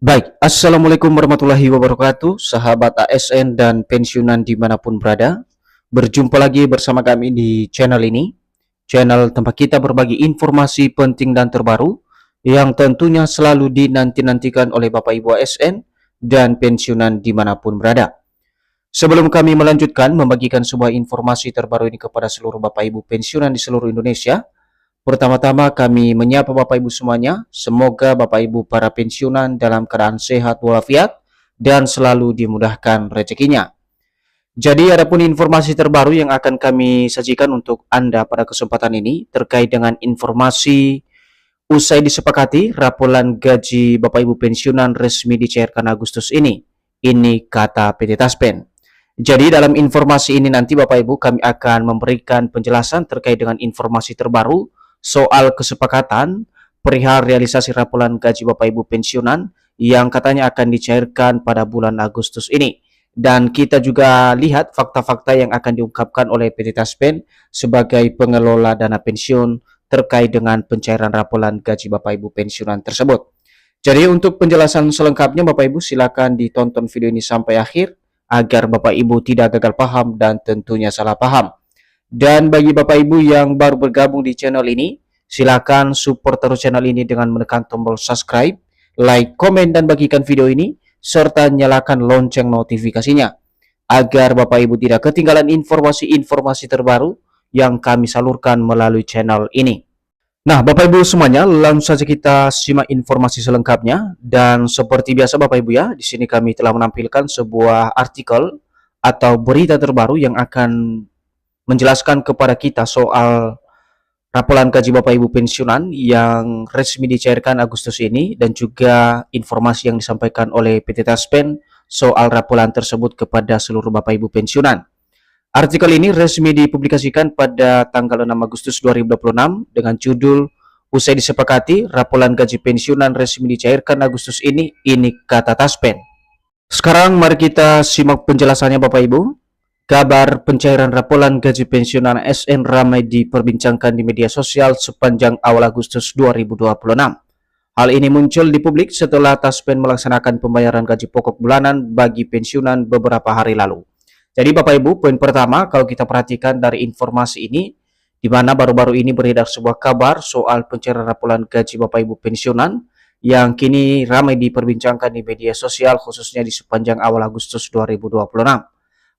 Baik, Assalamualaikum warahmatullahi wabarakatuh, sahabat ASN dan pensiunan dimanapun berada. Berjumpa lagi bersama kami di channel ini, channel tempat kita berbagi informasi penting dan terbaru, yang tentunya selalu dinanti-nantikan oleh Bapak Ibu ASN dan pensiunan dimanapun berada. Sebelum kami melanjutkan membagikan sebuah informasi terbaru ini kepada seluruh Bapak Ibu pensiunan di seluruh Indonesia, pertama-tama kami menyapa Bapak Ibu semuanya. Semoga Bapak Ibu para pensiunan dalam keadaan sehat walafiat dan selalu dimudahkan rezekinya. Jadi adapun informasi terbaru yang akan kami sajikan untuk Anda pada kesempatan ini terkait dengan informasi usai disepakati rapolan gaji Bapak Ibu pensiunan resmi dicairkan Agustus ini. Ini kata PT Taspen. Jadi dalam informasi ini nanti Bapak Ibu kami akan memberikan penjelasan terkait dengan informasi terbaru soal kesepakatan perihal realisasi rapolan gaji Bapak Ibu pensiunan yang katanya akan dicairkan pada bulan Agustus ini. Dan kita juga lihat fakta-fakta yang akan diungkapkan oleh PT Taspen sebagai pengelola dana pensiun terkait dengan pencairan rapolan gaji Bapak Ibu pensiunan tersebut. Jadi untuk penjelasan selengkapnya Bapak Ibu silakan ditonton video ini sampai akhir agar Bapak Ibu tidak gagal paham dan tentunya salah paham. Dan bagi Bapak Ibu yang baru bergabung di channel ini, silakan support terus channel ini dengan menekan tombol subscribe, like, komen, dan bagikan video ini, serta nyalakan lonceng notifikasinya, agar Bapak Ibu tidak ketinggalan informasi-informasi terbaru yang kami salurkan melalui channel ini. Nah, Bapak Ibu semuanya, langsung saja kita simak informasi selengkapnya. Dan seperti biasa Bapak Ibu ya, di sini kami telah menampilkan sebuah artikel atau berita terbaru yang akan menjelaskan kepada kita soal rapolan gaji Bapak Ibu pensiunan yang resmi dicairkan Agustus ini dan juga informasi yang disampaikan oleh PT Taspen soal rapolan tersebut kepada seluruh Bapak Ibu pensiunan. Artikel ini resmi dipublikasikan pada tanggal 6 Agustus 2026 dengan judul "Usai disepakati, rapolan gaji pensiunan resmi dicairkan Agustus ini kata Taspen." Sekarang mari kita simak penjelasannya Bapak Ibu. Kabar pencairan rapolan gaji pensiunan ASN ramai diperbincangkan di media sosial sepanjang awal Agustus 2026. Hal ini muncul di publik setelah Taspen melaksanakan pembayaran gaji pokok bulanan bagi pensiunan beberapa hari lalu. Jadi Bapak Ibu, poin pertama kalau kita perhatikan dari informasi ini, di mana baru-baru ini beredar sebuah kabar soal pencairan rapolan gaji Bapak Ibu pensiunan yang kini ramai diperbincangkan di media sosial khususnya di sepanjang awal Agustus 2026.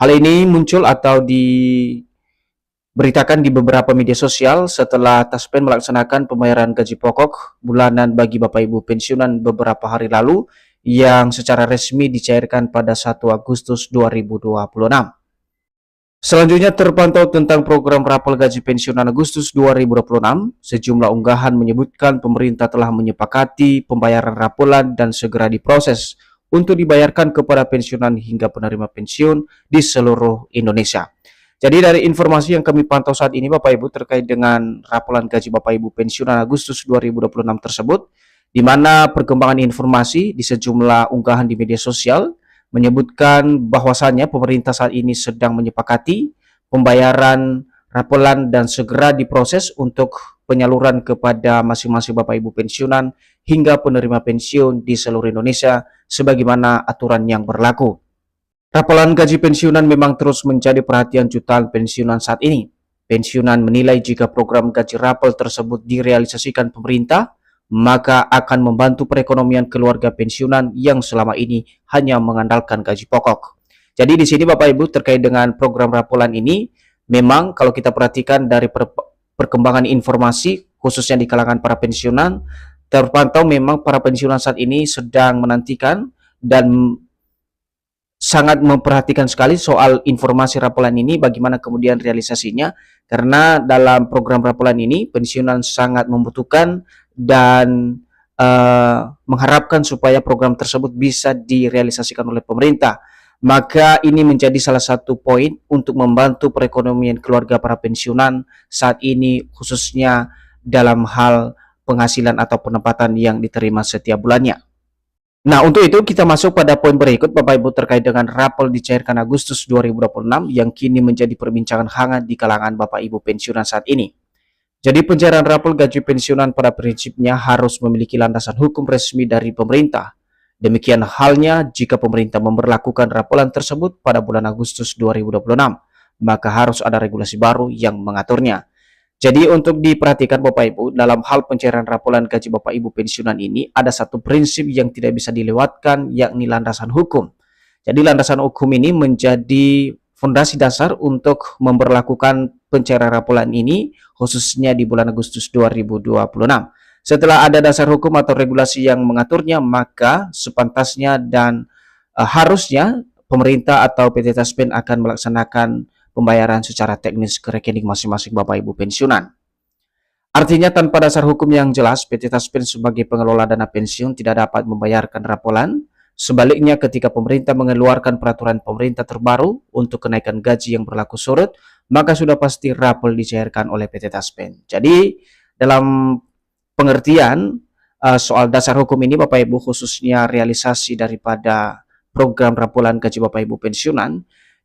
Hal ini muncul atau diberitakan di beberapa media sosial setelah Taspen melaksanakan pembayaran gaji pokok bulanan bagi Bapak Ibu pensiunan beberapa hari lalu yang secara resmi dicairkan pada 1 Agustus 2026. Selanjutnya terpantau tentang program rapor gaji pensiunan Agustus 2026. Sejumlah unggahan menyebutkan pemerintah telah menyepakati pembayaran rapolan dan segera diproses untuk dibayarkan kepada pensiunan hingga penerima pensiun di seluruh Indonesia. Jadi dari informasi yang kami pantau saat ini Bapak Ibu terkait dengan rapolan gaji Bapak Ibu pensiunan Agustus 2026 tersebut, di mana perkembangan informasi di sejumlah unggahan di media sosial menyebutkan bahwasannya pemerintah saat ini sedang menyepakati pembayaran rapolan dan segera diproses untuk penyaluran kepada masing-masing Bapak Ibu pensiunan hingga penerima pensiun di seluruh Indonesia sebagaimana aturan yang berlaku. Rapolan gaji pensiunan memang terus menjadi perhatian jutaan pensiunan saat ini. Pensiunan menilai jika program gaji rapel tersebut direalisasikan pemerintah, maka akan membantu perekonomian keluarga pensiunan yang selama ini hanya mengandalkan gaji pokok. Jadi di sini Bapak Ibu terkait dengan program rapolan ini, memang kalau kita perhatikan dari perkembangan informasi khususnya di kalangan para pensiunan, terpantau memang para pensiunan saat ini sedang menantikan dan sangat memperhatikan sekali soal informasi rapolan ini, bagaimana kemudian realisasinya, karena dalam program rapolan ini pensiunan sangat membutuhkan dan mengharapkan supaya program tersebut bisa direalisasikan oleh pemerintah. Maka ini menjadi salah satu poin untuk membantu perekonomian keluarga para pensiunan saat ini, khususnya dalam hal penghasilan atau pendapatan yang diterima setiap bulannya. Nah, untuk itu kita masuk pada poin berikut Bapak Ibu terkait dengan rapel dicairkan Agustus 2026 yang kini menjadi perbincangan hangat di kalangan Bapak Ibu pensiunan saat ini. Jadi pencairan rapel gaji pensiunan pada prinsipnya harus memiliki landasan hukum resmi dari pemerintah. Demikian halnya jika pemerintah memberlakukan rapolan tersebut pada bulan Agustus 2026, maka harus ada regulasi baru yang mengaturnya. Jadi untuk diperhatikan Bapak Ibu, dalam hal pencairan rapolan gaji Bapak Ibu pensiunan ini ada satu prinsip yang tidak bisa dilewatkan, yakni landasan hukum. Jadi landasan hukum ini menjadi fondasi dasar untuk memberlakukan pencairan rapolan ini khususnya di bulan Agustus 2026. Setelah ada dasar hukum atau regulasi yang mengaturnya, maka sepantasnya dan harusnya pemerintah atau PT Taspen akan melaksanakan pembayaran secara teknis ke rekening masing-masing Bapak Ibu pensiunan. Artinya tanpa dasar hukum yang jelas, PT Taspen sebagai pengelola dana pensiun tidak dapat membayarkan rapolan. Sebaliknya, ketika pemerintah mengeluarkan peraturan pemerintah terbaru untuk kenaikan gaji yang berlaku surut, maka sudah pasti rapol dicairkan oleh PT Taspen. Jadi, dalam pengertian soal dasar hukum ini, Bapak Ibu, khususnya realisasi daripada program rapolan gaji Bapak Ibu pensiunan,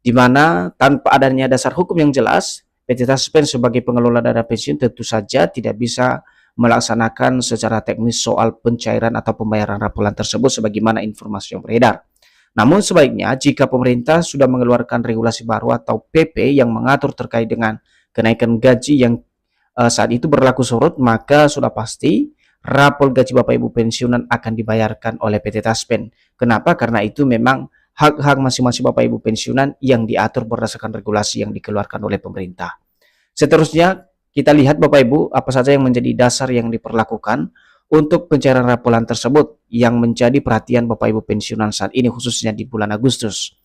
di mana tanpa adanya dasar hukum yang jelas, PT Taspen sebagai pengelola dana pensiun tentu saja tidak bisa melaksanakan secara teknis soal pencairan atau pembayaran rapolan tersebut sebagaimana informasi yang beredar. Namun sebaiknya jika pemerintah sudah mengeluarkan regulasi baru atau PP yang mengatur terkait dengan kenaikan gaji yang saat itu berlaku surut, maka sudah pasti rapor gaji Bapak Ibu pensiunan akan dibayarkan oleh PT Taspen. Kenapa? Karena itu memang hak-hak masing-masing Bapak Ibu pensiunan yang diatur berdasarkan regulasi yang dikeluarkan oleh pemerintah. Seterusnya, kita lihat Bapak Ibu apa saja yang menjadi dasar yang diperlakukan untuk pencairan rapolan tersebut yang menjadi perhatian Bapak Ibu pensiunan saat ini khususnya di bulan Agustus.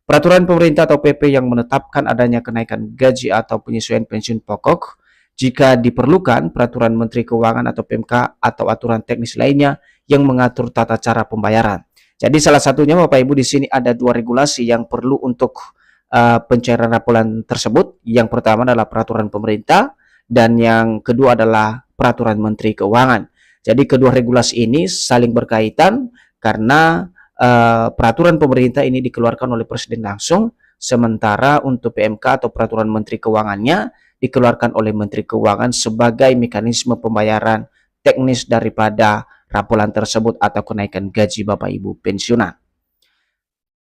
Peraturan pemerintah atau PP yang menetapkan adanya kenaikan gaji atau penyesuaian pensiun pokok jika diperlukan, peraturan Menteri Keuangan atau PMK atau aturan teknis lainnya yang mengatur tata cara pembayaran. Jadi salah satunya Bapak Ibu di sini ada dua regulasi yang perlu untuk pencairan rapolan tersebut. Yang pertama adalah peraturan pemerintah dan yang kedua adalah peraturan Menteri Keuangan. Jadi kedua regulasi ini saling berkaitan karena peraturan pemerintah ini dikeluarkan oleh Presiden langsung, sementara untuk PMK atau peraturan Menteri Keuangannya dikeluarkan oleh Menteri Keuangan sebagai mekanisme pembayaran teknis daripada rapolan tersebut atau kenaikan gaji Bapak Ibu pensiunan.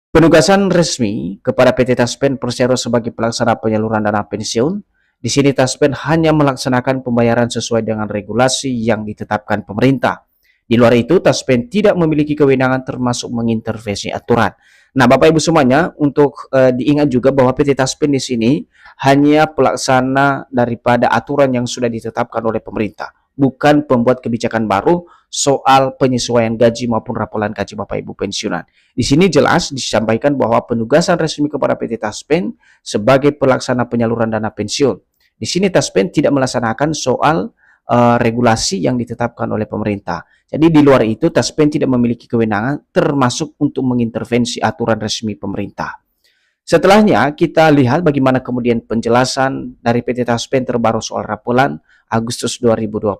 Penugasan resmi kepada PT Taspen Persero sebagai pelaksana penyaluran dana pensiun. Di sini Taspen hanya melaksanakan pembayaran sesuai dengan regulasi yang ditetapkan pemerintah. Di luar itu, Taspen tidak memiliki kewenangan termasuk mengintervensi aturan. Nah, Bapak Ibu semuanya, untuk diingat juga bahwa PT Taspen di sini hanya pelaksana daripada aturan yang sudah ditetapkan oleh pemerintah, bukan pembuat kebijakan baru soal penyesuaian gaji maupun rapolan gaji Bapak Ibu pensiunan. Di sini jelas disampaikan bahwa penugasan resmi kepada PT Taspen sebagai pelaksana penyaluran dana pensiun. Di sini Taspen tidak melaksanakan soal regulasi yang ditetapkan oleh pemerintah. Jadi di luar itu Taspen tidak memiliki kewenangan termasuk untuk mengintervensi aturan resmi pemerintah. Setelahnya kita lihat bagaimana kemudian penjelasan dari PT Taspen terbaru soal rapolan Agustus 2026.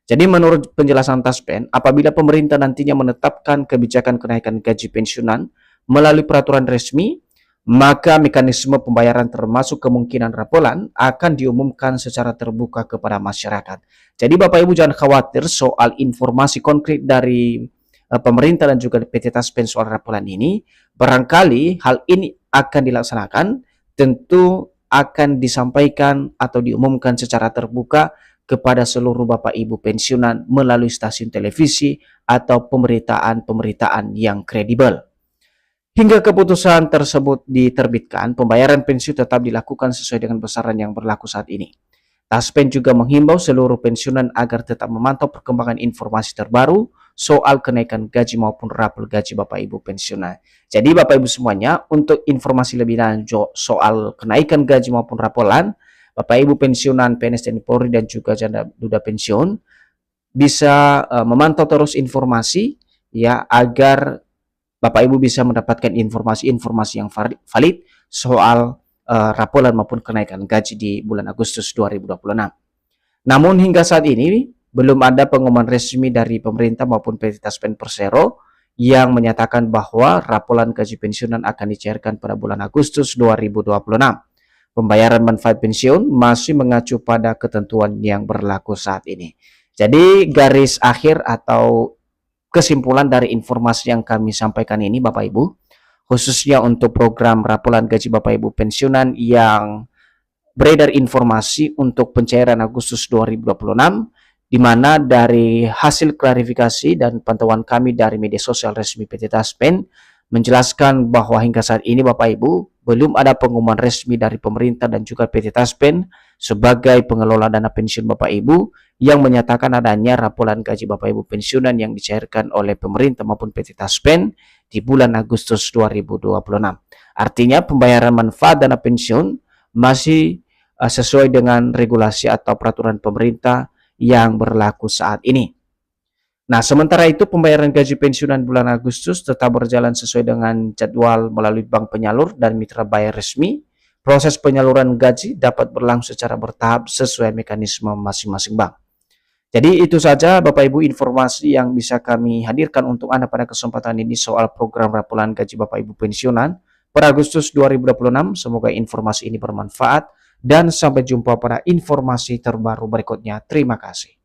Jadi menurut penjelasan Taspen, apabila pemerintah nantinya menetapkan kebijakan kenaikan gaji pensiunan melalui peraturan resmi, maka mekanisme pembayaran termasuk kemungkinan rapolan akan diumumkan secara terbuka kepada masyarakat. Jadi Bapak Ibu jangan khawatir soal informasi konkret dari pemerintah dan juga PT Taspen soal rapolan ini. Barangkali hal ini akan dilaksanakan, tentu akan disampaikan atau diumumkan secara terbuka kepada seluruh Bapak Ibu pensiunan melalui stasiun televisi atau pemberitaan-pemberitaan yang kredibel. Hingga keputusan tersebut diterbitkan, pembayaran pensiun tetap dilakukan sesuai dengan besaran yang berlaku saat ini. Taspen juga menghimbau seluruh pensiunan agar tetap memantau perkembangan informasi terbaru soal kenaikan gaji maupun rapor gaji Bapak Ibu pensiunan. Jadi Bapak Ibu semuanya, untuk informasi lebih lanjut soal kenaikan gaji maupun rapolan Bapak Ibu pensiunan PNS TNI Polri dan juga janda duda pensiun bisa memantau terus informasi ya, agar Bapak Ibu bisa mendapatkan informasi-informasi yang valid soal rapolan maupun kenaikan gaji di bulan Agustus 2026. Namun hingga saat ini belum ada pengumuman resmi dari pemerintah maupun PT Taspen Persero yang menyatakan bahwa rapolan gaji pensiunan akan dicairkan pada bulan Agustus 2026. Pembayaran manfaat pensiun masih mengacu pada ketentuan yang berlaku saat ini. Jadi garis akhir atau kesimpulan dari informasi yang kami sampaikan ini Bapak Ibu, khususnya untuk program raporan gaji Bapak Ibu pensiunan yang beredar informasi untuk pencairan Agustus 2026, di mana dari hasil klarifikasi dan pantauan kami dari media sosial resmi PT Taspen menjelaskan bahwa hingga saat ini Bapak Ibu belum ada pengumuman resmi dari pemerintah dan juga PT Taspen sebagai pengelola dana pensiun Bapak Ibu yang menyatakan adanya raporan gaji Bapak Ibu pensiunan yang dicairkan oleh pemerintah maupun PT Taspen di bulan Agustus 2026. Artinya pembayaran manfaat dana pensiun masih sesuai dengan regulasi atau peraturan pemerintah yang berlaku saat ini. Nah, sementara itu pembayaran gaji pensiunan bulan Agustus tetap berjalan sesuai dengan jadwal melalui bank penyalur dan mitra bayar resmi. Proses penyaluran gaji dapat berlangsung secara bertahap sesuai mekanisme masing-masing bank. Jadi itu saja Bapak Ibu informasi yang bisa kami hadirkan untuk Anda pada kesempatan ini soal program raporan gaji Bapak Ibu pensiunan per Agustus 2026. Semoga informasi ini bermanfaat dan sampai jumpa pada informasi terbaru berikutnya. Terima kasih.